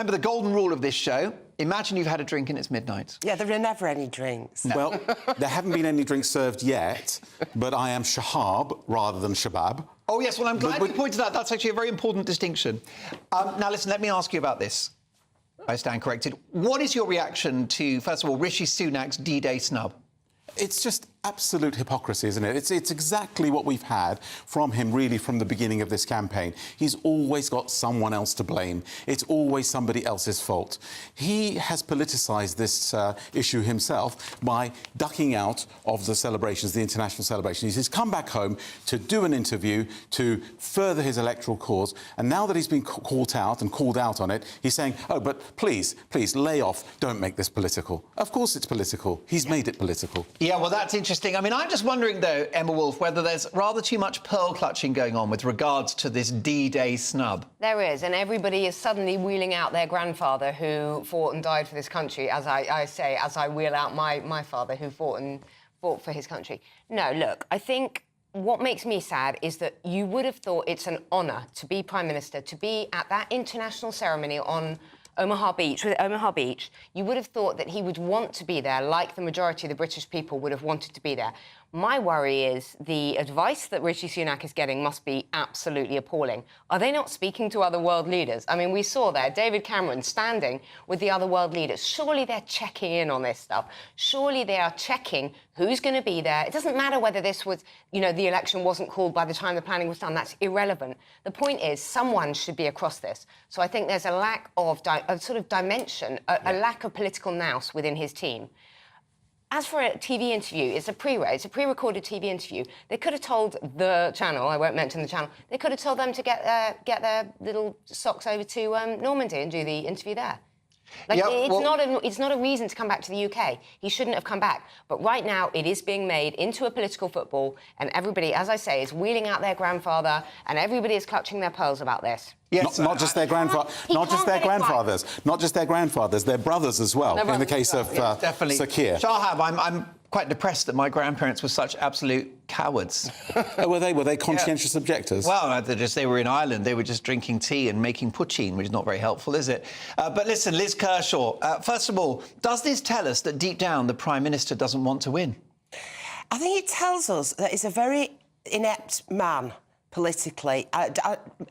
Remember the golden rule of this show? Imagine you've had a drink and it's midnight. Yeah, there are never any drinks. No. Well, there haven't been any drinks served yet, but I am Shahab rather than Shabab. Oh, yes, well, I'm glad you pointed out. That's actually a very important distinction. Now, listen, let me ask you about this. I stand corrected. What is your reaction to, first of all, Rishi Sunak's D-Day snub? It's just absolute hypocrisy, isn't it? It's exactly what we've had from him, really, from the beginning of this campaign. He's always got someone else to blame. It's always somebody else's fault. He has politicised this issue himself by ducking out of the celebrations, the international celebrations. He's come back home to do an interview to further his electoral cause, and now that he's been caught out and called out on it, he's saying, oh, but please, lay off, don't make this political. Of course it's political. He's made it political. Yeah, well, that's interesting. I mean, I'm just wondering, though, Emma Wolf, whether there's rather too much pearl-clutching going on with regards to this D-Day snub. There is, and everybody is suddenly wheeling out their grandfather who fought and died for this country, as I wheel out my father who fought for his country. No, look, I think what makes me sad is that you would have thought it's an honour to be Prime Minister, to be at that international ceremony on Omaha Beach, you would have thought that he would want to be there, like the majority of the British people would have wanted to be there. My worry is the advice that Rishi Sunak is getting must be absolutely appalling. Are they not speaking to other world leaders? I mean, we saw there David Cameron standing with the other world leaders. Surely they're checking in on this stuff. Surely they are checking who's going to be there. It doesn't matter whether this was, you know, the election wasn't called by the time the planning was done. That's irrelevant. The point is someone should be across this. So I think there's a lack of a sort of dimension, a lack of political nous within his team. As for a TV interview, it's a pre-recorded TV interview. They could have told the channel, I won't mention the channel, they could have told them to get their little socks over to Normandy and do the interview there. Like, yeah, it's not a reason to come back to the UK. He shouldn't have come back. But right now, it is being made into a political football, and everybody, as I say, is wheeling out their grandfather, and everybody is clutching their pearls about this. Yes, not just their grandfathers, their brothers as well, in the case of Sakir. Shahab, I'm quite depressed that my grandparents were such absolute cowards. Oh, were they conscientious objectors? Well, they were in Ireland. They were just drinking tea and making poutine, which is not very helpful, is it? But listen, Liz Kershaw, first of all, does this tell us that deep down the Prime Minister doesn't want to win? I think it tells us that he's a very inept man politically.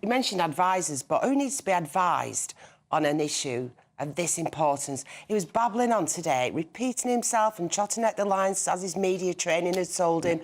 You mentioned advisers, but who needs to be advised on an issue of this importance? He was babbling on today, repeating himself and trotting at the lines as his media training had told him.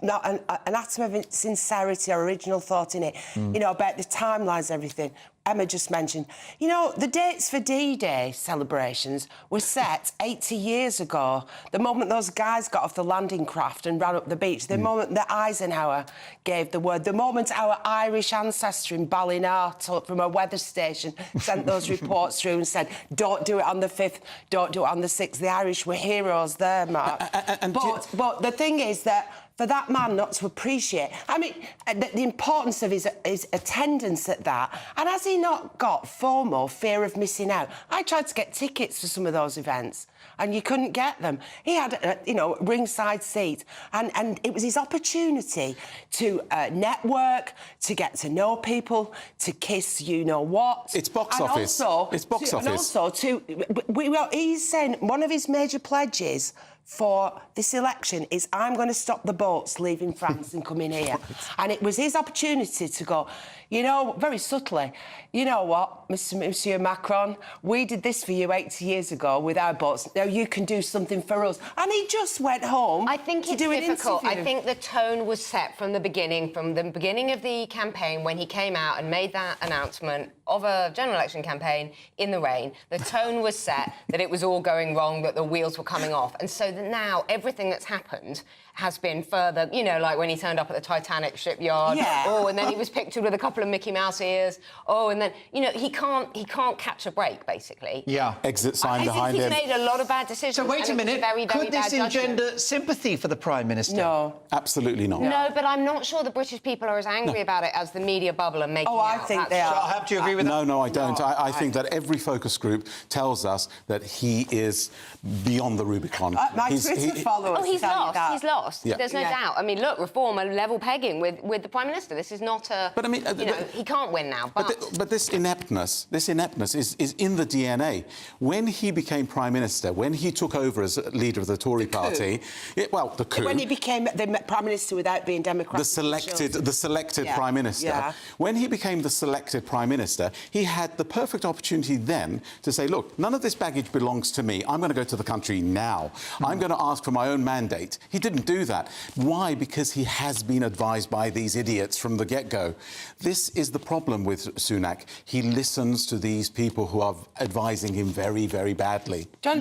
Not an atom of sincerity or original thought in it. You know, about the timelines, everything. Emma just mentioned, you know, the dates for D-Day celebrations were set 80 years ago. The moment those guys got off the landing craft and ran up the beach, the moment that Eisenhower gave the word, the moment our Irish ancestor in Ballina from a weather station sent those reports through and said, don't do it on the 5th, don't do it on the 6th. The Irish were heroes there, Mark. But the thing is that for that man not to appreciate, I mean, the importance of his attendance at that, and has he not got FOMO, fear of missing out? I tried to get tickets to some of those events, and you couldn't get them. He had, a ringside seat, and it was his opportunity to network, to get to know people, to kiss you-know-what. It's box office. It's box office. And also, he's saying one of his major pledges for this election is I'm going to stop the boats leaving France and coming here. And it was his opportunity to go, you know, very subtly, you know what, Monsieur Macron, we did this for you 80 years ago with our boats. Now you can do something for us. And he just went home I think it's difficult. I think the tone was set from the beginning of the campaign when he came out and made that announcement of a general election campaign in the rain. The tone was set that it was all going wrong, that the wheels were coming off. And so now everything that's happened has been further, you know, like when he turned up at the Titanic shipyard. Yeah. Oh, and then he was pictured with a couple of Mickey Mouse ears. Oh, and then, you know, he can't catch a break, basically. Yeah. Exit sign behind him. I think he's made a lot of bad decisions. So wait a minute, could this engender sympathy for the Prime Minister? No. Absolutely not. No, but I'm not sure the British people are as angry about it as the media bubble are making out. I think they are. Shahab, do you agree with that? No, I don't. No, I think that every focus group tells us that he is beyond the Rubicon. My Twitter followers. Oh, he's tell you lost. that. He's lost. Yeah. There's no Yeah. doubt. I mean, look, reform and level pegging with the Prime Minister. This is not a... But I mean, he can't win now. But this ineptness is in the DNA. When he became Prime Minister, when he took over as leader of the Tory party, the coup. When he became the Prime Minister without being democratic. The selected Yeah. Prime Minister. Yeah. When he became the selected Prime Minister, he had the perfect opportunity then to say, look, none of this baggage belongs to me. I'm going to go to the country now. I'm going to ask for my own mandate. He didn't do that. Why? Because he has been advised by these idiots from the get-go. This is the problem with Sunak. He listens to these people who are advising him very, very badly. John,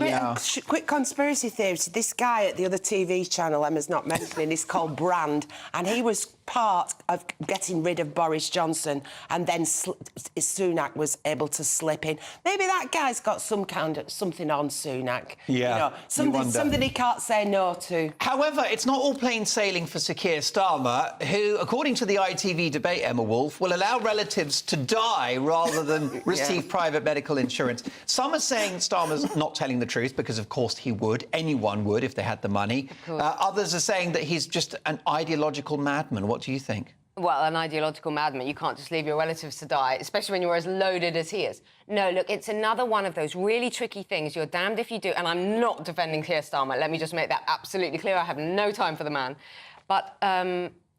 quick conspiracy theory. This guy at the other TV channel, Emma's not mentioning, is called Brand, and he was part of getting rid of Boris Johnson, and then Sunak was able to slip in. Maybe that guy's got something on Sunak. Yeah, something he can't say no to. However, it's not all plain sailing for Sir Keir Starmer, who, according to the ITV debate, Emma Wolf, will allow relatives to die rather than receive private medical insurance. Some are saying Starmer's not telling the truth because, of course, he would. Anyone would if they had the money. Others are saying that he's just an ideological madman. What do you think? Well, an ideological madman. You can't just leave your relatives to die, especially when you're as loaded as he is. No, look, it's another one of those really tricky things. You're damned if you do. And I'm not defending Keir Starmer. Let me just make that absolutely clear. I have no time for the man. But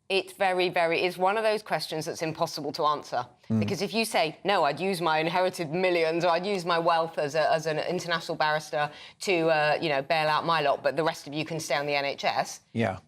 it's it's one of those questions that's impossible to answer. Because if you say, no, I'd use my inherited millions or I'd use my wealth as an international barrister to, bail out my lot, but the rest of you can stay on the NHS,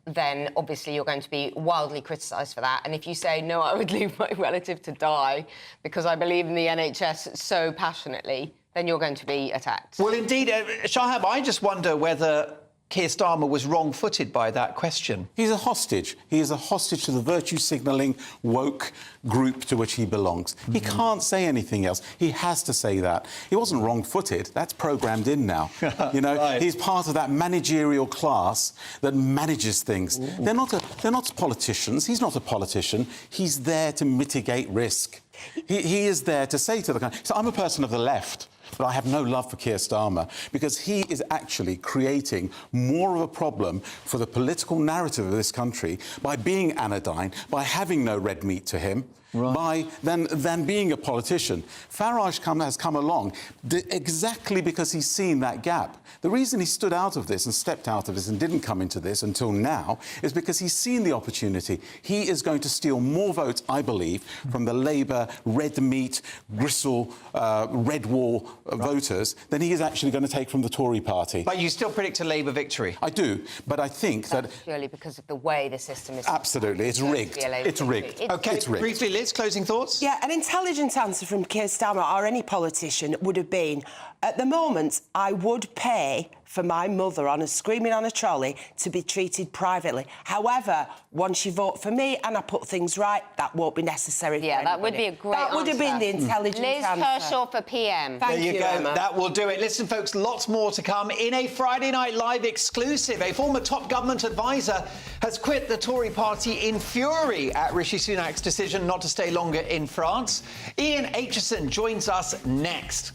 then obviously you're going to be wildly criticised for that. And if you say, no, I would leave my relative to die because I believe in the NHS so passionately, then you're going to be attacked. Well, indeed, Shahab, I just wonder whether Keir Starmer was wrong-footed by that question. He's a hostage. He is a hostage to the virtue-signalling woke group to which he belongs. He can't say anything else. He has to say that. He wasn't wrong-footed. That's programmed in now. Right. He's part of that managerial class that manages things. They're not politicians. He's not a politician. He's there to mitigate risk. He is there to say to the country... So I'm a person of the left. But I have no love for Keir Starmer because he is actually creating more of a problem for the political narrative of this country by being anodyne, by having no red meat to him, than being a politician. Farage has come along exactly because he's seen that gap. The reason he stood out of this and stepped out of this and didn't come into this until now is because he's seen the opportunity. He is going to steal more votes, I believe, from the Labour, red meat, gristle, red wall voters than he is actually going to take from the Tory party. But you still predict a Labour victory? I do, but I think That's purely because of the way the system is... Absolutely, it's rigged. It's rigged. OK, it's rigged. Briefly, Liz, closing thoughts? Yeah, an intelligent answer from Keir Starmer or any politician would have been, at the moment, I would pay for my mother screaming on a trolley to be treated privately. However, once you vote for me and I put things right, that won't be necessary. Yeah, that would be a great That would have been the intelligent Liz answer. Kershaw for PM. Thank There you go. Emma. That will do it. Listen, folks, lots more to come. In a Friday Night Live exclusive, a former top government advisor has quit the Tory party in fury at Rishi Sunak's decision not to stay longer in France. Ian Aitchison joins us next.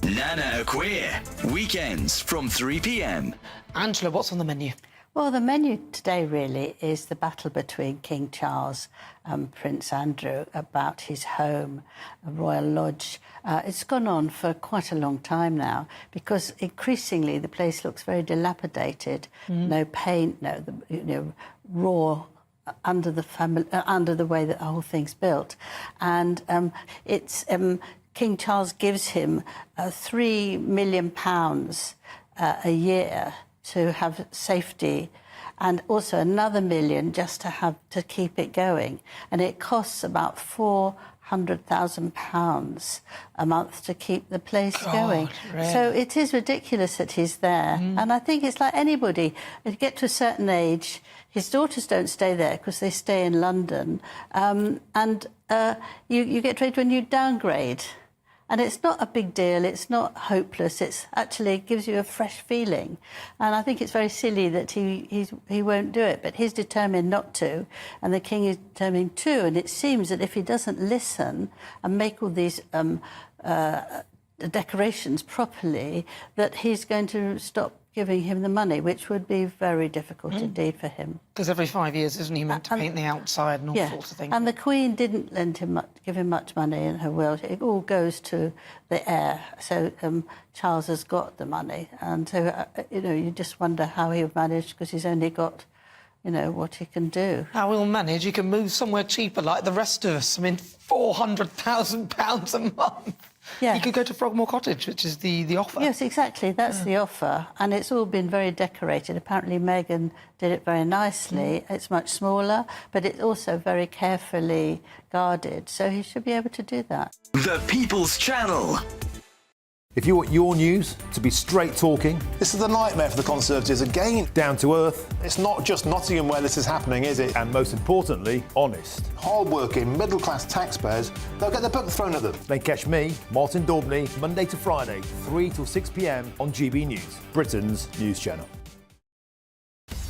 Nana Queer, weekends from 3 p.m. Angela, what's on the menu? Well, the menu today really is the battle between King Charles and Prince Andrew about his home, Royal Lodge. It's gone on for quite a long time now because increasingly the place looks very dilapidated. No paint, raw under the way that the whole thing's built, and it's. King Charles gives him £3 million a year to have safety, and also another $1 million just to keep it going. And it costs about £400,000 a month to keep the place going. Really? So it is ridiculous that he's there. And I think it's like anybody. You get to a certain age, his daughters don't stay there because they stay in London, you get to age when you downgrade. And it's not a big deal, it's not hopeless, it's actually gives you a fresh feeling. And I think it's very silly that he won't do it, but he's determined not to, and the King is determined to. And it seems that if he doesn't listen and make all these decorations properly, that he's going to stop giving him the money, which would be very difficult indeed for him. Because every 5 years, isn't he meant to paint the outside and all sorts of things? And the Queen didn't give him much money in her will. It all goes to the heir. So Charles has got the money. And so, you just wonder how he'll manage, because he's only got, what he can do. How he'll manage? He can move somewhere cheaper like the rest of us. I mean, £400,000 a month. Yeah. You could go to Frogmore Cottage, which is the offer. Yes, exactly. That's the offer. And it's all been very decorated. Apparently Meghan did it very nicely. It's much smaller, but it's also very carefully guarded. So he should be able to do that. The People's Channel. If you want your news to be straight talking, this is a nightmare for the Conservatives again. down to earth, It's not just Nottingham where this is happening, is it? and most importantly, honest, Hard-working, middle-class taxpayers, they'll get the book thrown at them. then catch me, Martin Daubney, Monday to Friday, 3 till 6 p.m. on GB News, Britain's news channel.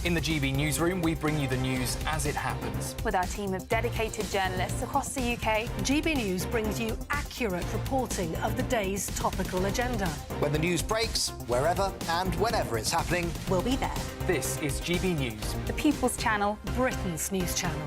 In the GB newsroom, we bring you the news as it happens. With our team of dedicated journalists across the UK, GB News brings you accurate reporting of the day's topical agenda. When the news breaks, wherever and whenever it's happening, We'll be there. This is GB News. the People's Channel. Britain's news channel.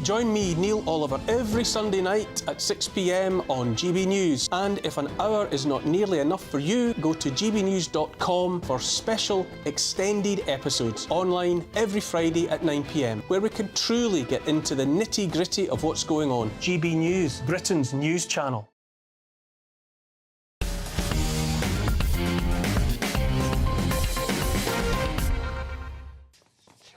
Join me, Neil Oliver, every Sunday night at 6 p.m. on GB News. And if an hour is not nearly enough for you, go to gbnews.com for special extended episodes online every Friday at 9 p.m, where we can truly get into the nitty-gritty of what's going on. GB News, Britain's news channel.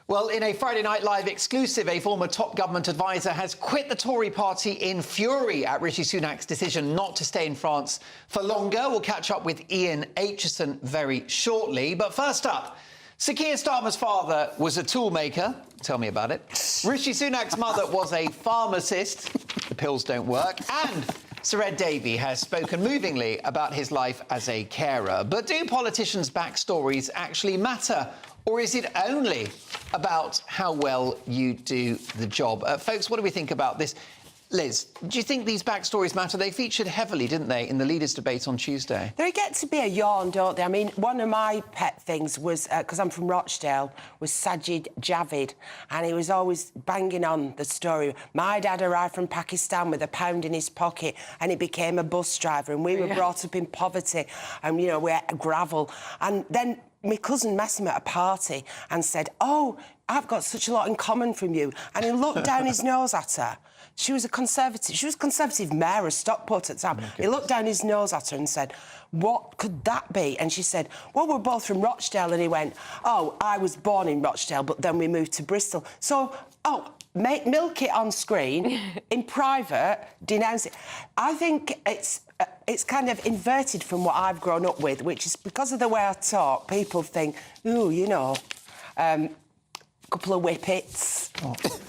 Well, in a Friday Night Live exclusive, a former top government advisor has quit the Tory party in fury at Rishi Sunak's decision not to stay in France for longer. We'll catch up with Ian Aitchison very shortly. But first up, Sir Keir Starmer's father was a toolmaker. Tell me about it. Rishi Sunak's mother was a pharmacist. The pills don't work. And Sir Ed Davey has spoken movingly about his life as a carer. But do politicians' backstories actually matter? Or is it only about how well you do the job? Folks, what do we think about this? Liz, do you think these backstories matter? They featured heavily, didn't they, in the leaders' debate on Tuesday? They get to be a yarn, don't they? I mean, one of my pet things was, because I'm from Rochdale, was Sajid Javid, and he was always banging on the story. My dad arrived from Pakistan with £1 in his pocket, and he became a bus driver, and we were brought up in poverty, and, we ate gravel. And then my cousin met him at a party and said, "Oh, I've got such a lot in common from you." And he looked down his nose at her. She was a Conservative mayor of Stockport at the time. He looked down his nose at her and said, "What could that be?" And she said, "Well, we're both from Rochdale." And he went, "Oh, I was born in Rochdale, but then we moved to Bristol." So, milk it on screen, in private, denounce it. I think it's kind of inverted from what I've grown up with, which is because of the way I talk, people think, ooh, couple of whippets,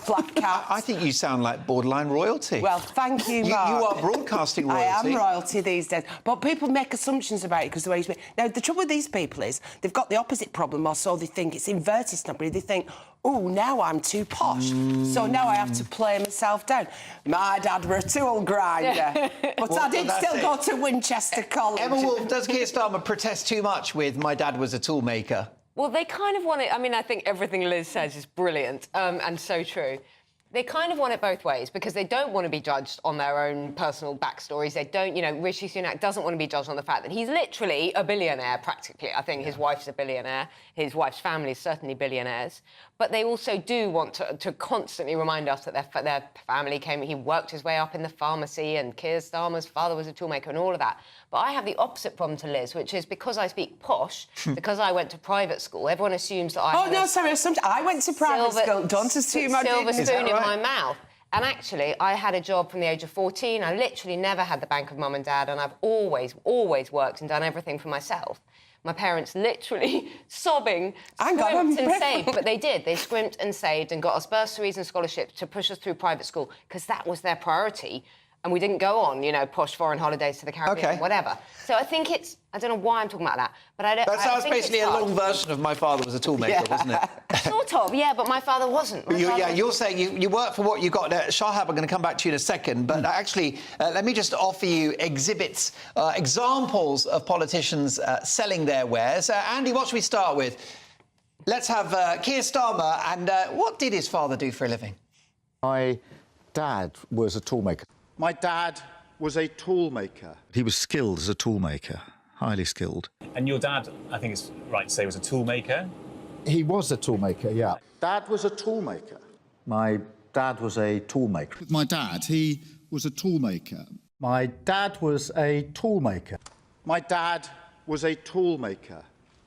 black cats. I think you sound like borderline royalty. Well, thank you, Mark. You are broadcasting royalty. I am royalty these days. But people make assumptions about it because the way you speak. Now, the trouble with these people is they've got the opposite problem, or so they think. It's inverted snobbery. They think, oh, now I'm too posh, so now I have to play myself down. My dad were a tool grinder, but I did still go to Winchester College. Emma Wolfe, does Keir Starmer protest too much with "my dad was a toolmaker"? Well, they kind of want it. I mean, I think everything Liz says is brilliant and so true. They kind of want it both ways because they don't want to be judged on their own personal backstories. They don't, Rishi Sunak doesn't want to be judged on the fact that he's literally a billionaire, practically. I think his wife's a billionaire. His wife's family is certainly billionaires. But they also do want to constantly remind us that their family he worked his way up in the pharmacy, and Keir Starmer's father was a toolmaker and all of that. But I have the opposite problem to Liz, which is because I speak posh, because I went to private school, everyone assumes that I I went to private school. Don't assume I didn't. Silver spoon in my mouth. And actually, I had a job from the age of 14. I literally never had the bank of mum and dad, and I've always worked and done everything for myself. My parents literally sobbing, scrimped and saved, but they did. They scrimped and saved and got us bursaries and scholarships to push us through private school because that was their priority. and we didn't go on, you know, posh foreign holidays to the Caribbean, whatever. So I think it's... I don't know why I'm talking about that, but I don't... That sounds basically a long version of My Father Was a Toolmaker, doesn't it? Sort of, yeah, but my father wasn't. You're saying you work for what you got. Shahab, I'm going to come back to you in a second, but actually, let me just offer you exhibits, examples of politicians selling their wares. Andy, what should we start with? Let's have Keir Starmer, and what did his father do for a living? My dad was a toolmaker. My dad was a toolmaker. He was skilled as a toolmaker, highly skilled. And your dad, I think it's right to say, was a toolmaker? He was a toolmaker, yeah. Dad was a toolmaker. My dad was a toolmaker. With my dad, he was a toolmaker. My dad was a toolmaker. My dad was a toolmaker.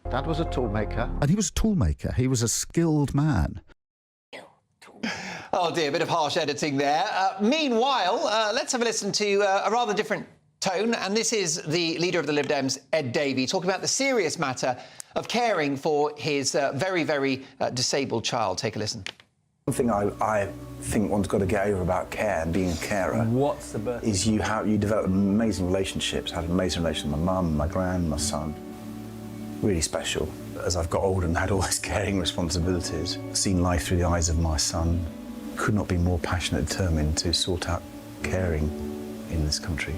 Dad was a toolmaker. And he was a toolmaker. He was a skilled man. Oh, dear, a bit of harsh editing there. Meanwhile, let's have a listen to a rather different tone, and this is the leader of the Lib Dems, Ed Davey, talking about the serious matter of caring for his very, very disabled child. Take a listen. One thing I think one's got to get over about care, being a carer, is you develop amazing relationships. I had an amazing relationship with my mum, my gran, my son. Really special. As I've got older and had all these caring responsibilities, seen life through the eyes of my son, could not be more passionate and determined to sort out caring in this country.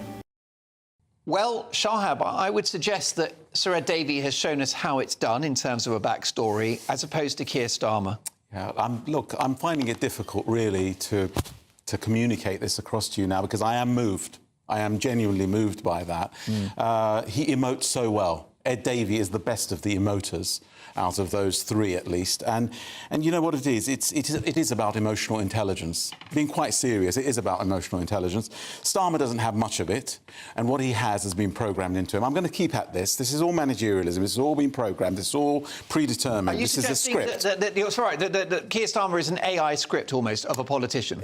Well, Shahab, I would suggest that Sir Ed Davey has shown us how it's done in terms of a backstory, as opposed to Keir Starmer. Yeah, look, I'm finding it difficult, really, to communicate this across to you now, because I am moved. I am genuinely moved by that. He emotes so well. Ed Davey is the best of the emoters, out of those three at least. And you know what it is? It is about emotional intelligence. Being quite serious, it is about emotional intelligence. Starmer doesn't have much of it, and what he has been programmed into him. I'm going to keep at this. This is all managerialism. This has all been programmed. This is all predetermined. This is a script. That Keir Starmer is an AI script, almost, of a politician.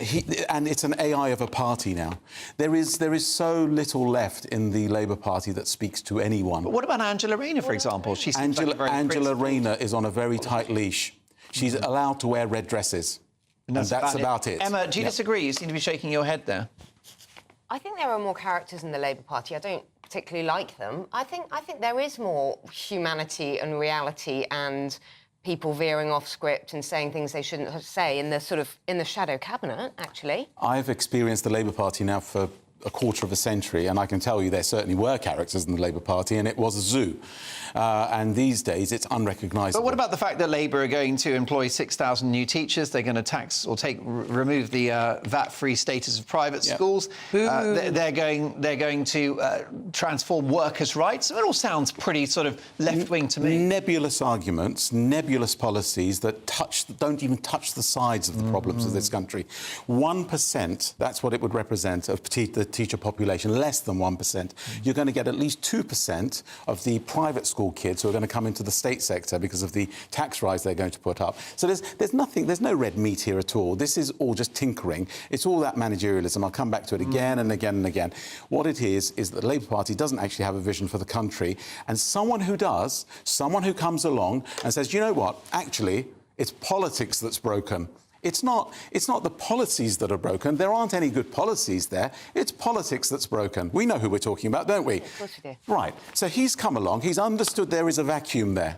And it's an AI of a party now. There is so little left in the Labour Party that speaks to anyone. But what about Angela Rayner, for example? She seems like a very Angela Rayner is on a very tight leash. She's allowed to wear red dresses. And that's about it. Emma, do you disagree? You seem to be shaking your head there. I think there are more characters in the Labour Party. I don't particularly like them. I think there is more humanity and reality and people veering off script and saying things they shouldn't say in the shadow cabinet, actually. I've experienced the Labour Party now for a quarter of a century, and I can tell you there certainly were characters in the Labour Party, and it was a zoo. And these days, it's unrecognisable. But what about the fact that Labour are going to employ 6,000 new teachers? They're going to tax or remove the VAT-free status of private schools. They're going to transform workers' rights. It all sounds pretty sort of left-wing to me. Nebulous arguments, nebulous policies that don't even touch the sides of the problems of this country. 1%, that's what it would represent of the teacher population, less than 1%. You're going to get at least 2% of the private school kids who are going to come into the state sector because of the tax rise they're going to put up. So there's no red meat here at all. This is all just tinkering. It's all that managerialism. I'll come back to it again and again and again. What it is that the Labour Party doesn't actually have a vision for the country, and someone who does, someone who comes along and says, you know what, actually, it's politics that's broken. It's not the policies that are broken. There aren't any good policies there. It's politics that's broken. We know who we're talking about, don't we? Of course we do. Right. So he's come along. He's understood there is a vacuum there,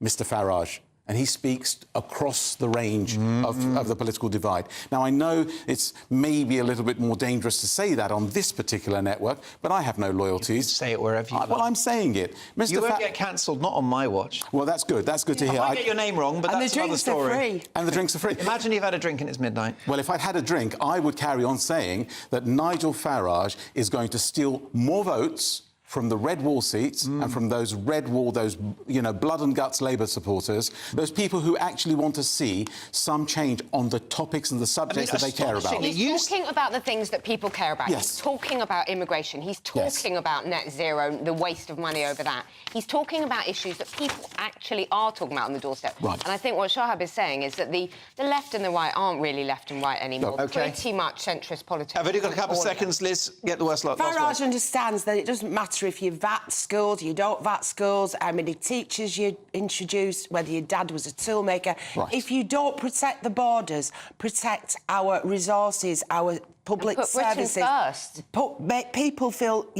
Mr. Farage. And he speaks across the range of the political divide. Now, I know it's maybe a little bit more dangerous to say that on this particular network, but I have no loyalties. Say it wherever you want. Well, I'm saying it. Mr. You won't get cancelled, not on my watch. Well, that's good. That's good to hear. I might get your name wrong, but that's another story. And the drinks are free. And the drinks are free. Imagine you've had a drink and it's midnight. Well, if I'd had a drink, I would carry on saying that Nigel Farage is going to steal more votes from the red wall seats and from those red wall, those, blood and guts Labour supporters, those people who actually want to see some change on the topics and the subjects that they care about. He's talking about the things that people care about. Yes. He's talking about immigration. He's talking about net zero, the waste of money over that. He's talking about issues that people actually are talking about on the doorstep. Right. And I think what Shahab is saying is that the left and the right aren't really left and right anymore. Okay. Pretty much centrist politics. I've only got a couple of seconds, Liz. Get the worst lot. Farage understands that it doesn't matter if you VAT schools, you don't VAT schools, how many teachers you introduce, whether your dad was a toolmaker. Right. If you don't protect the borders, protect our resources, our public put Britain services. first. Make people feel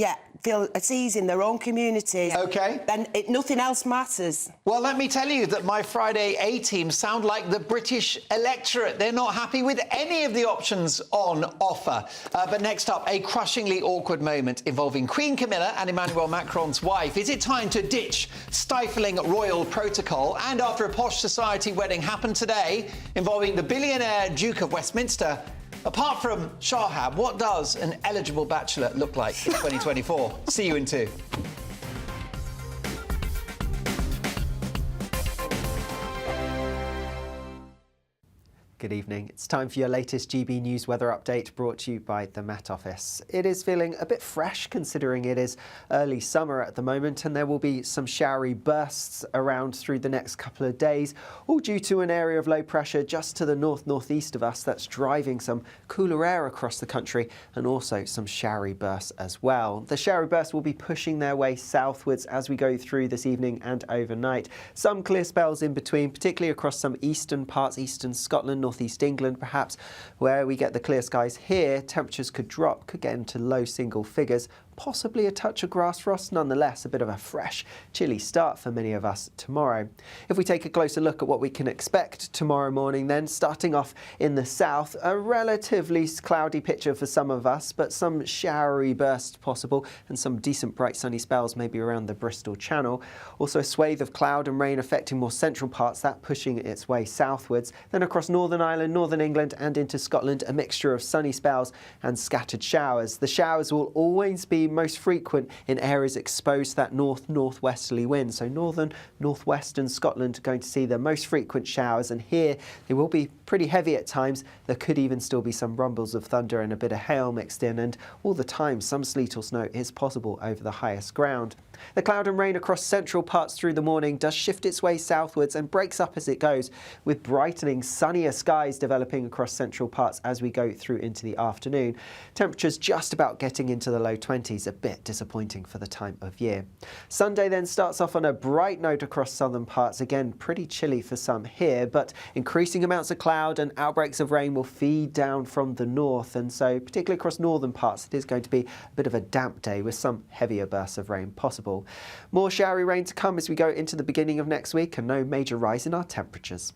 at ease in their own communities. OK. Then nothing else matters. Well, let me tell you that my Friday A-team sound like the British electorate. They're not happy with any of the options on offer. But next up, a crushingly awkward moment involving Queen Camilla and Emmanuel Macron's wife. Is it time to ditch stifling royal protocol? And after a posh society wedding happened today involving the billionaire Duke of Westminster, apart from Shahab, what does an eligible bachelor look like in 2024? See you in 2. Good evening. It's time for your latest GB News weather update brought to you by the Met Office. It is feeling a bit fresh considering it is early summer at the moment, and there will be some showery bursts around through the next couple of days, all due to an area of low pressure just to the north-northeast of us that's driving some cooler air across the country, and also some showery bursts as well. The showery bursts will be pushing their way southwards as we go through this evening and overnight. Some clear spells in between, particularly across some eastern parts, eastern Scotland, northeast England perhaps, where we get the clear skies here. Temperatures could drop, could get into low single figures, possibly a touch of grass frost. Nonetheless, a bit of a fresh, chilly start for many of us tomorrow. If we take a closer look at what we can expect tomorrow morning, then starting off in the south, a relatively cloudy picture for some of us, but some showery bursts possible and some decent bright sunny spells maybe around the Bristol Channel. Also a swathe of cloud and rain affecting more central parts, that pushing its way southwards. Then across Northern Ireland, Northern England and into Scotland, a mixture of sunny spells and scattered showers. The showers will always be most frequent in areas exposed to that north-northwesterly wind. So northern, northwestern Scotland are going to see the most frequent showers, and here they will be pretty heavy at times. There could even still be some rumbles of thunder and a bit of hail mixed in, and all the time some sleet or snow is possible over the highest ground. The cloud and rain across central parts through the morning does shift its way southwards and breaks up as it goes, with brightening, sunnier skies developing across central parts as we go through into the afternoon. Temperatures just about getting into the low 20s, a bit disappointing for the time of year. Sunday then starts off on a bright note across southern parts, again pretty chilly for some here, but increasing amounts of cloud and outbreaks of rain will feed down from the north, and so particularly across northern parts it is going to be a bit of a damp day with some heavier bursts of rain possible. More showery rain to come as we go into the beginning of next week, and no major rise in our temperatures.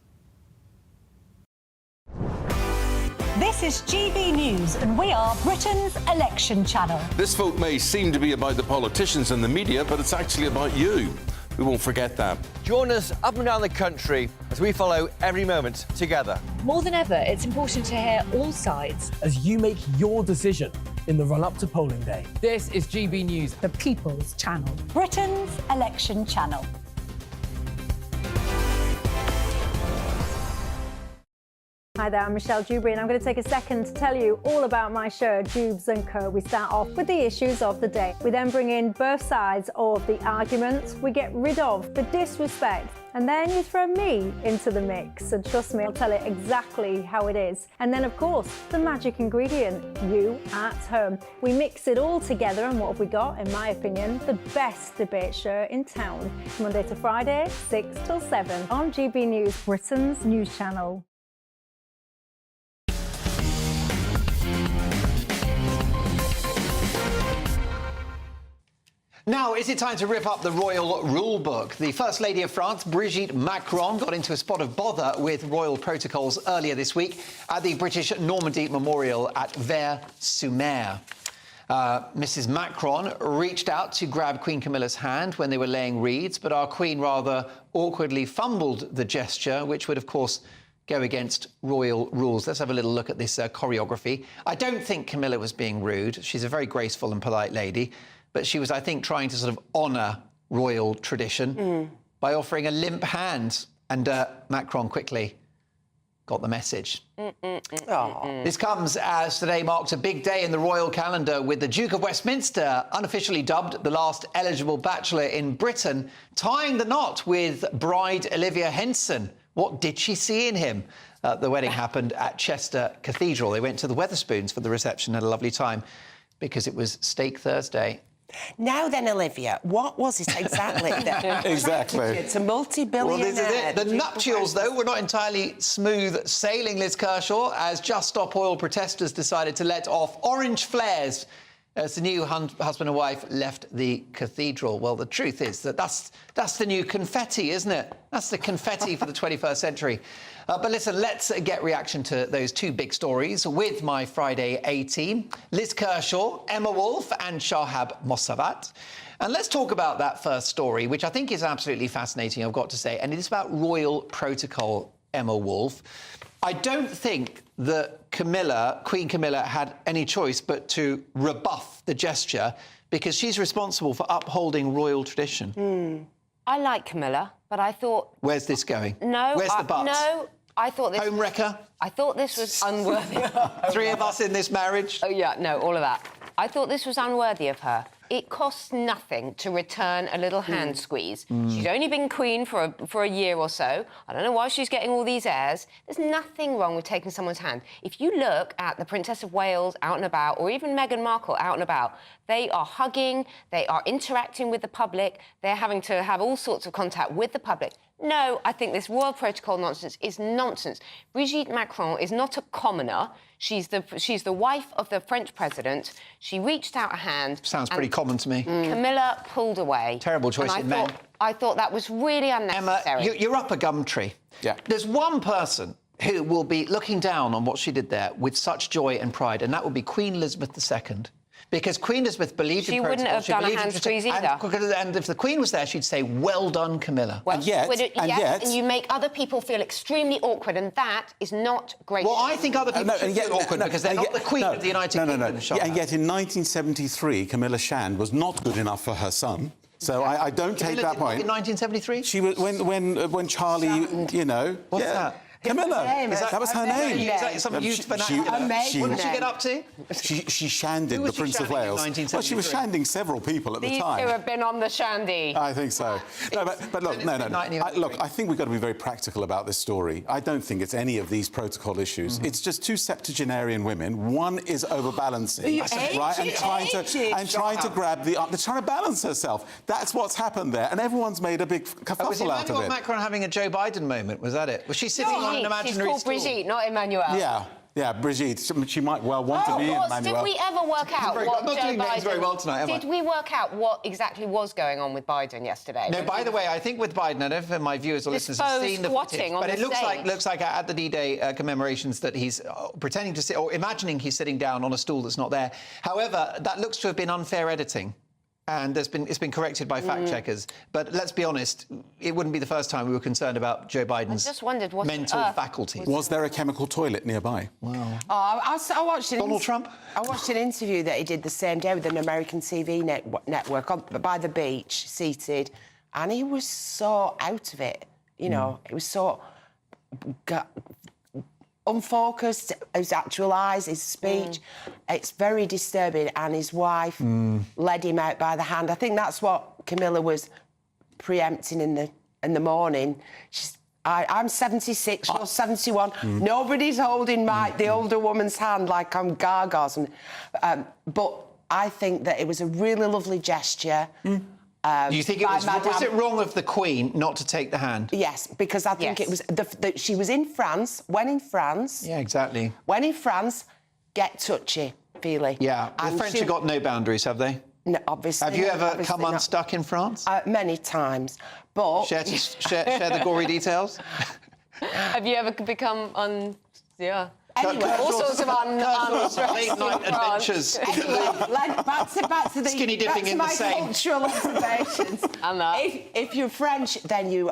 This is GB News, and we are Britain's election channel. This vote may seem to be about the politicians and the media, but it's actually about you. We won't forget that. Join us up and down the country as we follow every moment together. More than ever, it's important to hear all sides as you make your decision in the run-up to polling day. This is GB News, the People's Channel. Britain's election channel. Hi there, I'm Michelle Dewberry, and I'm going to take a second to tell you all about my show, Dubes & Co. We start off with the issues of the day. We then bring in both sides of the arguments. We get rid of the disrespect, and then you throw me into the mix. And trust me, I'll tell it exactly how it is. And then, of course, the magic ingredient, you at home. We mix it all together, and what have we got? In my opinion, the best debate show in town. Monday to Friday, 6 till 7 on GB News, Britain's news channel. Now, is it time to rip up the royal rule book? The First Lady of France, Brigitte Macron, got into a spot of bother with royal protocols earlier this week at the British Normandy Memorial at Vers-sur-Mer. Mrs Macron reached out to grab Queen Camilla's hand when they were laying reeds, but our Queen rather awkwardly fumbled the gesture, which would, of course, go against royal rules. Let's have a little look at this choreography. I don't think Camilla was being rude. She's a very graceful and polite lady. But she was, I think, trying to sort of honour royal tradition by offering a limp hand. And Macron quickly got the message. This comes as today marks a big day in the royal calendar, with the Duke of Westminster, unofficially dubbed the last eligible bachelor in Britain, tying the knot with bride Olivia Henson. What did she see in him? The wedding happened at Chester Cathedral. They went to the Wetherspoons for the reception, had a lovely time, because it was Steak Thursday. Now then, Olivia, what was it exactly that Exactly. attracted you to multi-billionaire? Well, this is it. The nuptials, though, were not entirely smooth sailing, Liz Kershaw, as Just Stop Oil protesters decided to let off orange flares as the new husband and wife left the cathedral. Well, the truth is that that's the new confetti, isn't it? That's the confetti for the 21st century. But listen, let's get reaction to those two big stories with my Friday A-team, Liz Kershaw, Emma Wolf and Shahab Mossavat. And let's talk about that first story, which I think is absolutely fascinating, I've got to say, and it is about royal protocol, Emma Wolf. I don't think that Queen Camilla, had any choice but to rebuff the gesture because she's responsible for upholding royal tradition. I like Camilla, but I thought... Where's this going? No. Where's the but? No, I thought this... Home wrecker? I thought this was unworthy. Three of us in this marriage? Oh, yeah, no, all of that. I thought this was unworthy of her. It costs nothing to return a little hand squeeze. She's only been queen for a year or so. I don't know why she's getting all these airs. There's nothing wrong with taking someone's hand. If you look at the Princess of Wales out and about, or even Meghan Markle out and about, they are hugging, they are interacting with the public, they're having to have all sorts of contact with the public. No, I think this royal protocol nonsense is nonsense. Brigitte Macron is not a commoner. She's the wife of the French president. She reached out a hand. Sounds pretty common to me. Camilla pulled away. Terrible choice in men. I thought that was really unnecessary. Emma, you're up a gum tree. Yeah. There's one person who will be looking down on what she did there with such joy and pride, and that would be Queen Elizabeth II. Because Queen Elizabeth believed in protocol. She wouldn't have done a hand squeeze either. And if the Queen was there, she'd say, well done, Camilla. Well, and yet... And you make other people feel extremely awkward, and that is not gracious. Well, I think other people should feel awkward because they're not the Queen of the United Kingdom. And yet in 1973, Camilla Shand was not good enough for her son. So I don't take that point. In 1973? She was when Charlie, you know... What's that? Camilla. That was her name. Is that something used for that? What did she get up to? She shanded the Prince of Wales. Well, she was shanding several people at the time. These two have been on the shandy. I think so. No, but look, I think we've got to be very practical about this story. I don't think it's any of these protocol issues. It's just two septuagenarian women. One is overbalancing, right, and trying to grab the. They're trying to balance herself. That's what's happened there, and everyone's made a big kerfuffle was out of Emmanuel it. Macron having a Joe Biden moment? Was that it? Was she sitting on an imaginary She's called Brigitte, not Emmanuel. Yeah, Brigitte. She might well want to be Emmanuel. Did we ever work out what Joe Biden... very well tonight, Did we work out what exactly was going on with Biden yesterday? No, by the way, I think with Biden, I don't know if my viewers or listeners have seen the footage, but it looks like at the D-Day commemorations that he's pretending to sit, or imagining he's sitting down on a stool that's not there. However, that looks to have been unfair editing. And it's been corrected by fact-checkers. But let's be honest, it wouldn't be the first time we were concerned about Joe Biden's mental faculties. Was there a chemical toilet nearby? Wow. Oh, I watched Donald Trump? I watched an interview that he did the same day with an American TV network by the beach, seated, and he was so out of it. You know, it was so... unfocused, his actual eyes, his speech. It's very disturbing, and his wife led him out by the hand. I think that's what Camilla was preempting in the morning. I'm 76, you're 71. Nobody's holding the older woman's hand like I'm Gaga or something. But I think that it was a really lovely gesture. Do you think was it wrong of the Queen not to take the hand? Yes, because I think it was... she was in France, when in France... Yeah, exactly. When in France, get touchy-feely. Yeah, the French have got no boundaries, have they? No, obviously. Have you ever come unstuck in France? Many times, but... Share the gory details? Have you ever become Yeah. Anyway, all sorts of late-night adventures. Back to the skinny dipping in the Seine. Cultural observations. If you're French, then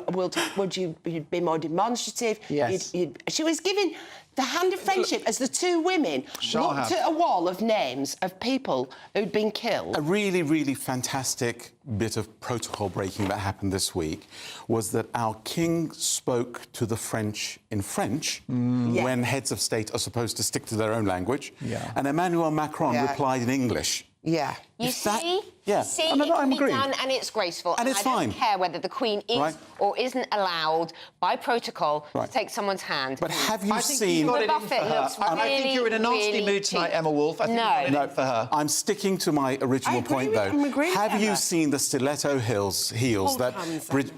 would you be more demonstrative? Yes. She was giving the hand of friendship as the two women looked at a wall of names of people who'd been killed. A really, really fantastic bit of protocol breaking that happened this week was that our king spoke to the French in French when heads of state are supposed to stick to their own language. And Emmanuel Macron replied in English. Yeah. You see? Yeah. See, I'm it can be agreeing. done and it's graceful. And it's I don't fine. care whether the Queen is Right. or isn't allowed by protocol Right. to take someone's hand. But have you I think seen... you've got it in Buffett for her. looks I think really, you're in a nasty really mood tonight, cheap. Emma Wolf. I think you've got it in for her. I'm sticking to my original point, though. I'm agreeing with Have you Emma. seen the stiletto heels that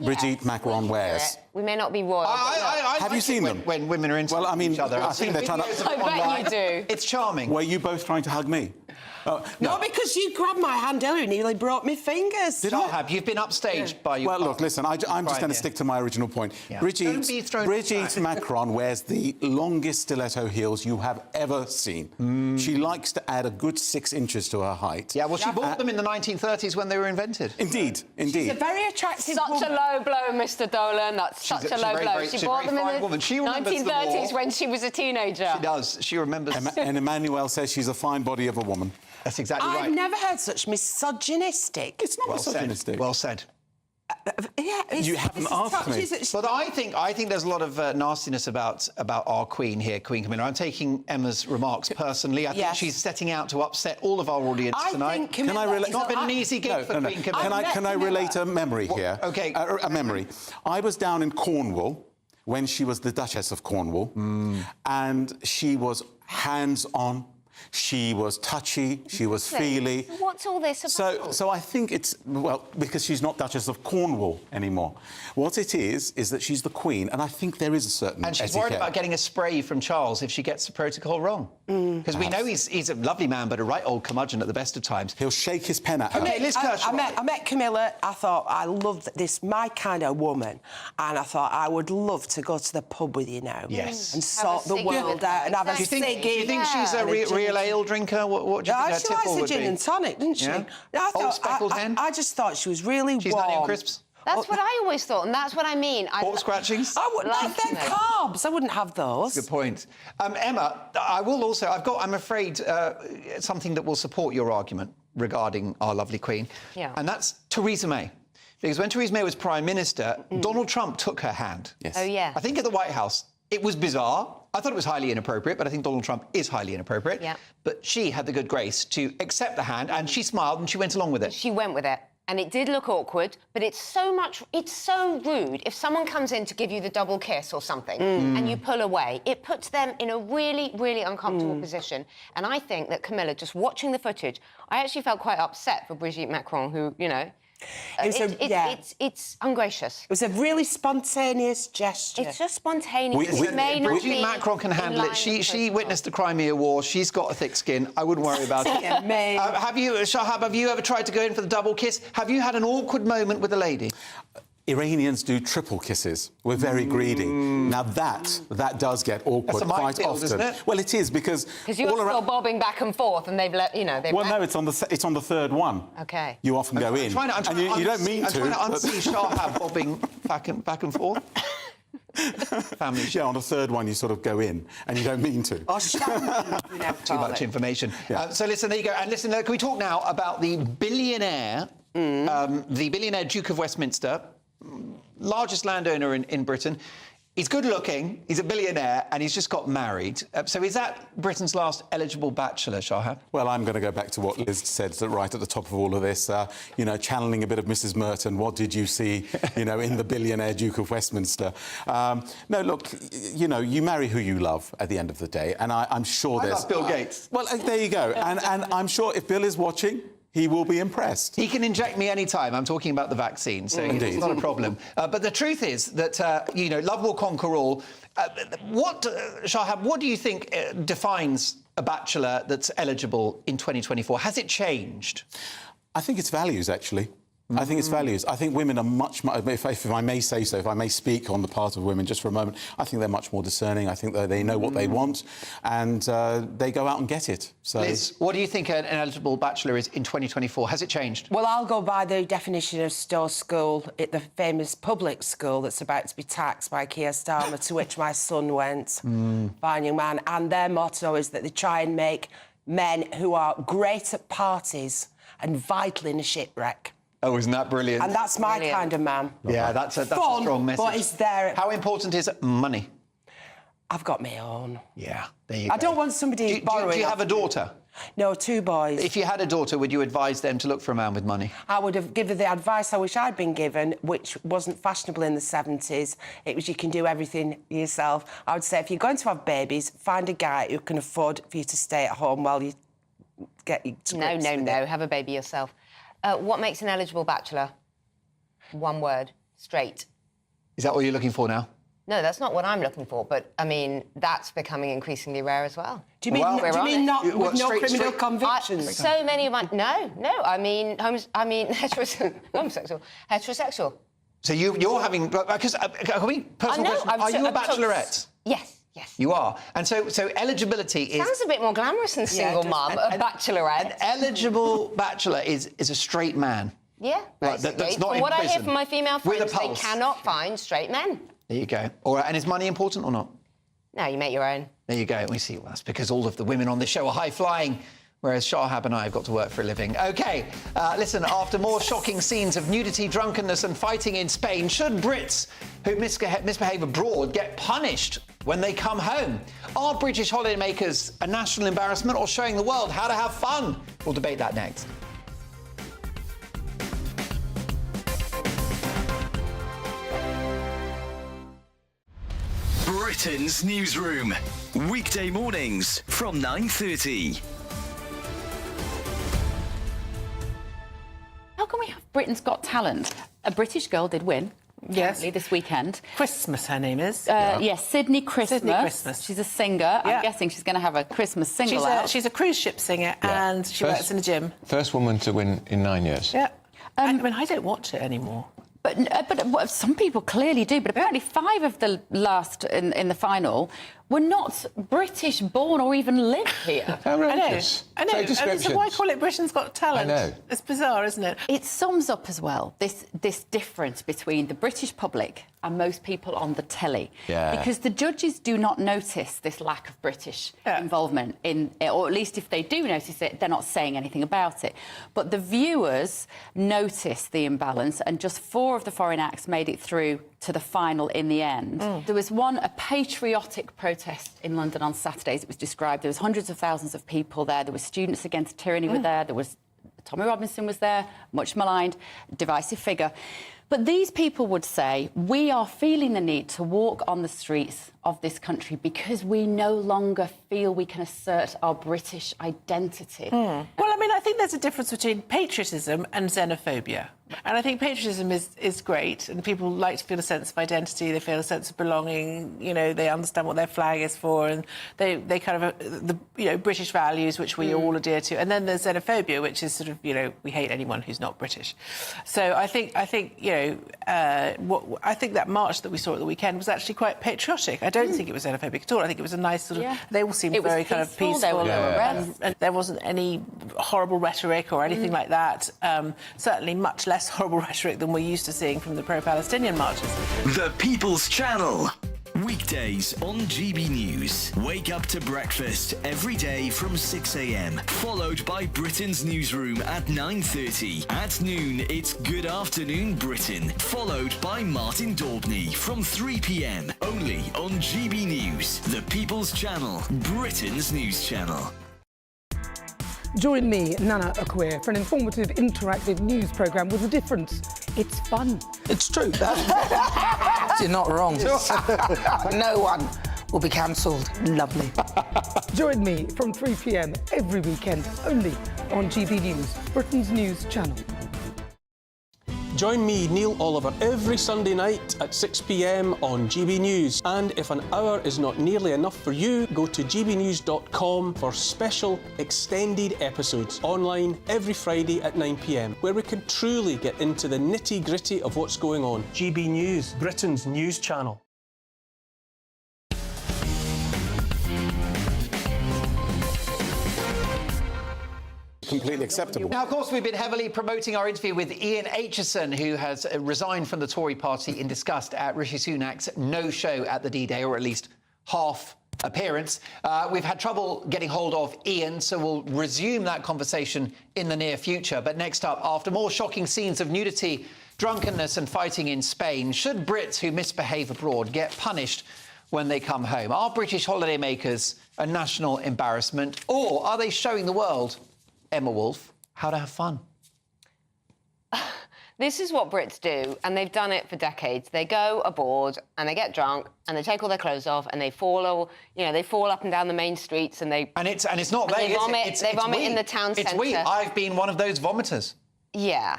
Brigitte Macron wears? We may not be royal. Have you seen them? When women are into I mean, each other. I think they're trying to... I bet you do. It's charming. Were you both trying to hug me? No, because you grabbed my hand earlier and nearly broke my fingers. Did I? Have you've been upstaged by your... Well, look, listen, I'm just going to stick to my original point. Yeah. Brigitte Don't be thrown Brigitte Macron wears the longest stiletto heels you have ever seen. She likes to add a good 6 inches to her height. Yeah, well, she bought them in the 1930s when they were invented. Indeed, indeed. She's a very attractive Such woman. a low blow, Mr. Dolan. That's such a low blow. she's She a bought very them fine in woman. the She remembers the 1930s war. when she was a teenager. She does. She remembers... And Emmanuel says she's a fine body of a woman. That's exactly right. I've never heard such misogynistic. It's not misogynistic. Well said. Yeah, You haven't asked me. But I think there's a lot of nastiness about our Queen here, Queen Camilla. I'm taking Emma's remarks personally. I think Yes. she's setting out to upset all of our audience I tonight. think Camilla Can I relate? It's not been an easy gig for Queen Camilla. Can I relate a memory here? Okay. A memory. I was down in Cornwall when she was the Duchess of Cornwall, and she was hands-on. She was touchy, she was feely. What's all this about? So I think it's, well, because she's not Duchess of Cornwall anymore. What it is that she's the Queen, and I think there is a certain And she's etiquette. worried about getting a spray from Charles if she gets the protocol wrong. Because we know he's a lovely man, but a right old curmudgeon at the best of times. He'll shake his pen at her. OK, Liz Kershaw. I met Camilla. I thought I loved this, my kind of woman, and I thought I would love to go to the pub with you now. Yes. And sort the world out and have a Do you think ciggy. she's a real ale drinker? What do you think her She tipple likes a would gin be? and tonic, didn't she? Yeah? I Old speckled hen? I just thought she was really She's warm. Honey and Crisps? That's what I always thought, and that's what I mean. Pork scratchings? I wouldn't have Like them carbs. I wouldn't have those. Good point. Emma, I will also... I'm afraid, something that will support your argument regarding our lovely Queen. Yeah. And that's Theresa May. Because when Theresa May was Prime Minister, Donald Trump took her hand. Yes. Oh, yeah. I think at the White House, it was bizarre. I thought it was highly inappropriate, but I think Donald Trump is highly inappropriate. Yeah. But she had the good grace to accept the hand, and she smiled and she went along with it. She went with it. And it did look awkward, but it's so rude. If someone comes in to give you the double kiss or something and you pull away, it puts them in a really, really uncomfortable position. And I think that Camilla, just watching the footage, I actually felt quite upset for Brigitte Macron, who, you know... It's ungracious. It was a really spontaneous gesture. It's just spontaneous. It may not Brigitte be Macron can handle it. She witnessed the Crimea War. She's got a thick skin. I wouldn't worry about it. Have you, Shahab, have you ever tried to go in for the double kiss? Have you had an awkward moment with a lady? Iranians do triple kisses. We're very greedy. Now that does get awkward That's a quite minefield, often. isn't it? Well, it is because you're still bobbing back and forth, and they've let no, it's on the third one. Okay. You often go in, and you don't mean to. I'm trying to unsee Shahab bobbing back and forth. Family. Yeah, on the third one you sort of go in, and you don't mean to. Too much information. Yeah. So listen, there you go. And listen, can we talk now about the billionaire Duke of Westminster, largest landowner in Britain? He's good-looking, he's a billionaire, and he's just got married. So is that Britain's last eligible bachelor, Shahab? Well, I'm going to go back to what Liz said right at the top of all of this, channeling a bit of Mrs Merton. What did you see, in the billionaire Duke of Westminster? No, look, you marry who you love at the end of the day, and I'm sure I love Bill Gates. Well, there you go. And I'm sure if Bill is watching, he will be impressed. He can inject me any time. I'm talking about the vaccine, so it's not a problem. But the truth is that, love will conquer all. Shahab, what do you think defines a bachelor that's eligible in 2024? Has it changed? I think it's values, actually. I think it's values. I think women are much, if I may say so, if I may speak on the part of women just for a moment, I think they're much more discerning. I think that they know what they want, and they go out and get it. So, Liz, what do you think an eligible bachelor is in 2024? Has it changed? Well, I'll go by the definition of Stowe School, the famous public school that's about to be taxed by Keir Starmer, to which my son went, fine young man. And their motto is that they try and make men who are great at parties and vital in a shipwreck. Oh, isn't that brilliant? And that's my kind of man. Yeah, that's a Fun, strong message. but it's there. How important is money? I've got my own. Yeah, there you go. I don't want somebody borrowing. Do you have a off me. daughter? No, 2 boys. If you had a daughter, would you advise them to look for a man with money? I would have given the advice I wish I'd been given, which wasn't fashionable in the 70s. It was you can do everything yourself. I would say if you're going to have babies, find a guy who can afford for you to stay at home while you get your No. Have a baby yourself. What makes an eligible bachelor? One word. Straight. Is that what you're looking for now? No, that's not what I'm looking for, but, I mean, that's becoming increasally rare as well. Do you mean, not with no criminal convictions? So many of my... No, I mean, homosexual. Heterosexual. So you're having... Because, personal question, are you a bachelorette? Yes. You are. And so eligibility is... Sounds a bit more glamorous than single mum, a bachelorette. An eligible bachelor is a straight man. Yeah, basically. That's not from what I hear prison. from my female With a friends, they pulse. cannot find straight men. There you go. All right, and is money important or not? No, you make your own. There you go. We see. Well, that's because all of the women on this show are high-flying, whereas Shahab and I have got to work for a living. OK, listen, after more shocking scenes of nudity, drunkenness and fighting in Spain, should Brits who misbehave abroad get punished when they come home? Are British holidaymakers a national embarrassment or showing the world how to have fun? We'll debate that next. Britain's Newsroom. Weekday mornings from 9:30. How can we have Britain's Got Talent? A British girl did win. Yes. This weekend. Christmas, her name is. Yes, Sydney Christmas. Sydney Christmas. She's a singer. I'm guessing she's going to have a Christmas single out. She's a cruise ship singer and she works in a gym. First woman to win in 9 years. Yeah. I mean, I don't watch it anymore. But some people clearly do. But apparently 5 of the last in the final were not British born or even live here. Outrageous. I know. And so why call it Britain's Got Talent? I know. It's bizarre, isn't it? It sums up as well this difference between the British public and most people on the telly. Yeah. Because the judges do not notice this lack of British involvement in it, or at least if they do notice it, they're not saying anything about it. But the viewers notice the imbalance, and just 4 of the foreign acts made it through to the final in the end. There was a patriotic protest in London on Saturdays, it was described. There was hundreds of thousands of people there. There were Students Against Tyranny were there. There was Tommy Robinson was there, much maligned, divisive figure. But these people would say, we are feeling the need to walk on the streets of this country because we no longer feel we can assert our British identity. Well, I mean, I think there's a difference between patriotism and xenophobia. And I think patriotism is great, and people like to feel a sense of identity, they feel a sense of belonging, you know, they understand what their flag is for, and they kind of, British values, which we all adhere to. And then there's xenophobia, which is sort of, we hate anyone who's not British. So I think I think that march that we saw at the weekend was actually quite patriotic. I don't think it was xenophobic at all. I think it was a nice sort of... They all seemed very kind of peaceful. And there wasn't any horrible rhetoric or anything like that. Certainly much less horrible rhetoric than we're used to seeing from the pro-Palestinian marches. The People's Channel. Weekdays on GB News. Wake up to breakfast every day from 6 a.m. Followed by Britain's Newsroom at 9:30. At noon, it's Good Afternoon Britain. Followed by Martin Daubney from 3 p.m. Only on GB News. The People's Channel. Britain's News Channel. Join me, Nana Akwe, for an informative, interactive news programme with a difference. It's fun. It's true. You're not wrong. No one will be cancelled. Lovely. Join me from 3 p.m. every weekend, only on GB News, Britain's news channel. Join me, Neil Oliver, every Sunday night at 6 p.m. on GB News. And if an hour is not nearly enough for you, go to gbnews.com for special extended episodes online every Friday at 9 p.m, where we can truly get into the nitty-gritty of what's going on. GB News, Britain's news channel. Completely acceptable. Now, of course, we've been heavily promoting our interview with Ian Aitchison, who has resigned from the Tory party in disgust at Rishi Sunak's no-show at the D-Day, or at least half appearance. We've had trouble getting hold of Ian, so we'll resume that conversation in the near future. But next up, after more shocking scenes of nudity, drunkenness and fighting in Spain, should Brits who misbehave abroad get punished when they come home? Are British holidaymakers a national embarrassment, or are they showing the world, Emma Wolf, how to have fun? This is what Brits do, and they've done it for decades. They go aboard and they get drunk and they take all their clothes off and they fall up and down the main streets and they... And it's not they vomit. They vomit in the town centre. It's we. I've been one of those vomiters. Yeah.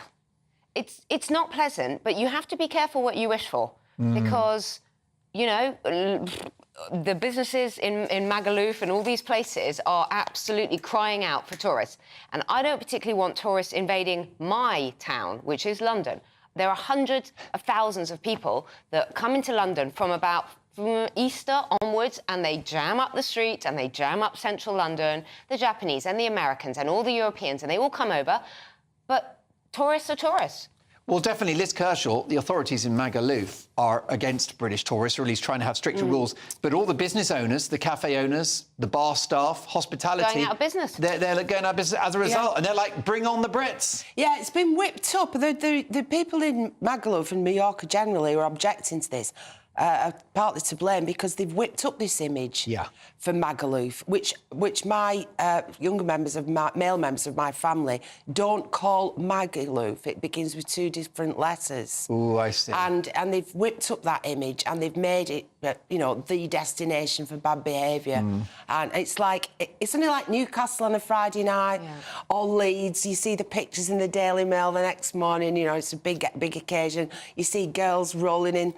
It's not pleasant, but you have to be careful what you wish for because, you know, the businesses in Magaluf and all these places are absolutely crying out for tourists. And I don't particularly want tourists invading my town, which is London. There are hundreds of thousands of people that come into London from about Easter onwards, and they jam up the streets and they jam up central London, the Japanese and the Americans and all the Europeans, and they all come over. But tourists are tourists. Well, definitely, Liz Kershaw, the authorities in Magaluf are against British tourists, or at least trying to have stricter rules. But all the business owners, the cafe owners, the bar staff, hospitality... Going out of business. They're going out of business as a result. Yeah. And they're like, bring on the Brits. Yeah, it's been whipped up. The people in Magaluf and Mallorca generally are objecting to this. Are partly to blame because they've whipped up this image for Magaluf, which my male members of my family don't call Magaluf. It begins with two different letters. Oh, I see. And they've whipped up that image and they've made it, you know, the destination for bad behaviour. And it's only like Newcastle on a Friday night or Leeds. You see the pictures in the Daily Mail the next morning. You know, it's a big occasion. You see girls rolling in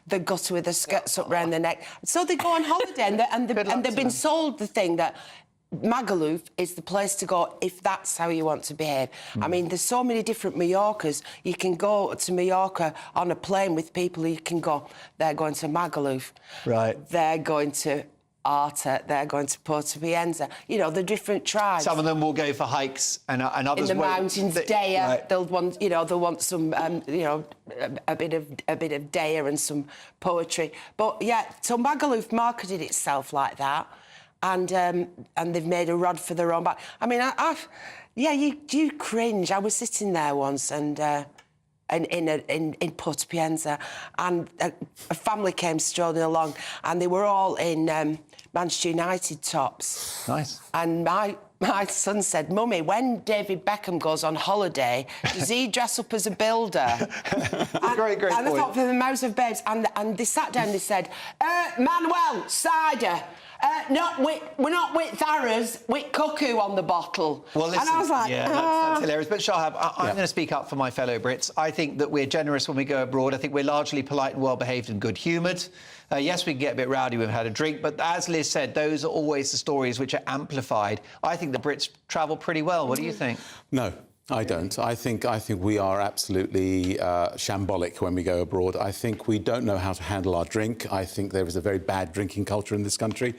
the gutter with their skirts up round their neck. So they go on holiday and they've been sold the thing that Magaluf is the place to go if that's how you want to behave. I mean, there's so many different Mallorcas. You can go to Mallorca on a plane with people. You can go, they're going to Magaluf. Right. They're going to Arta, they're going to Portapienza. You know, the different tribes. Some of them will go for hikes and others in the won't. mountains, Daya. They'll want some, a bit of Daya and some poetry. But yeah, so Magaluf marketed itself like that, and they've made a rod for their own back. I mean, you cringe. I was sitting there once and. In Portapienza, and a family came strolling along, and they were all in Manchester United tops. Nice. And my son said, "Mummy, when David Beckham goes on holiday, does he dress up as a builder?" Great and point. I thought, for the mouths of babes, and they sat down. They said, "Manuel, cider." We're not with Thara's, with Cuckoo on the bottle. Well, listen, and I was like, that's hilarious. But Shahab, I'm going to speak up for my fellow Brits. I think that we're generous when we go abroad. I think we're largely polite and well-behaved and good-humoured. Yes, we can get a bit rowdy when we've had a drink, but as Liz said, those are always the stories which are amplified. I think the Brits travel pretty well. What do you think? No. I don't. I think we are absolutely shambolic when we go abroad. I think we don't know how to handle our drink. I think there is a very bad drinking culture in this country.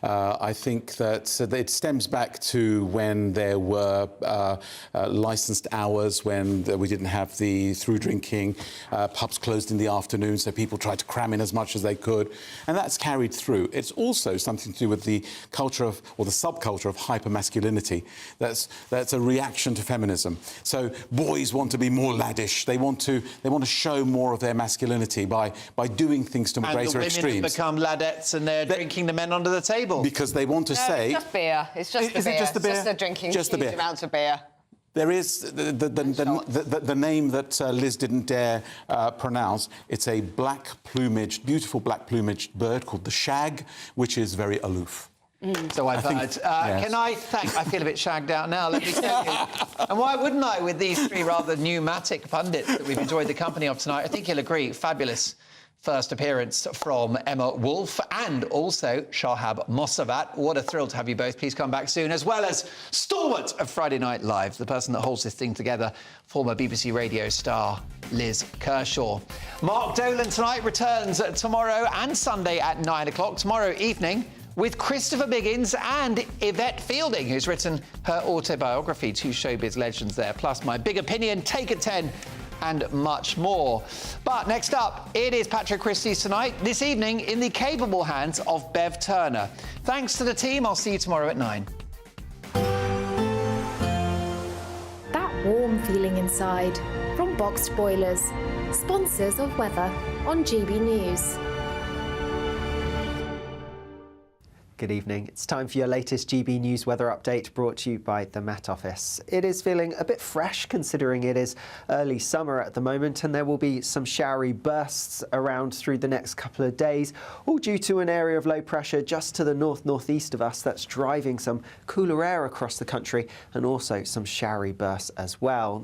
I think that it stems back to when there were licensed hours, when we didn't have the through drinking, pubs closed in the afternoon, so people tried to cram in as much as they could, and that's carried through. It's also something to do with the culture of, or the subculture of hypermasculinity. That's a reaction to feminism. So boys want to be more laddish. They want to show more of their masculinity by doing things to greater extremes. And the women have become ladettes and they're drinking the men under the table. Because they want to say... It's just beer. It's just the beer. It just the beer? It's just drinking just huge amounts of beer. There is the name that Liz didn't dare pronounce. It's a beautiful black plumaged bird called the shag, which is very aloof. So I've heard. Yes. Can I feel a bit shagged out now, let me tell you. And why wouldn't I, with these three rather pneumatic pundits that we've enjoyed the company of tonight? I think you'll agree, fabulous first appearance from Emma Wolf and also Shahab Mossavat. What a thrill to have you both. Please come back soon, as well as stalwart of Friday Night Live, the person that holds this thing together, former BBC radio star Liz Kershaw. Mark Dolan tonight returns tomorrow and Sunday at 9 o'clock. Tomorrow evening, with Christopher Biggins and Yvette Fielding, who's written her autobiography, two showbiz legends there, plus my big opinion, Take a 10, and much more. But next up, it is Patrick Christie's Tonight, this evening in the capable hands of Bev Turner. Thanks to the team. I'll see you tomorrow at 9. That warm feeling inside from Boxed Boilers, sponsors of weather on GB News. Good evening. It's time for your latest GB News weather update brought to you by the Met Office. It is feeling a bit fresh considering it is early summer at the moment, and there will be some showery bursts around through the next couple of days, all due to an area of low pressure just to the north-northeast of us that's driving some cooler air across the country, and also some showery bursts as well.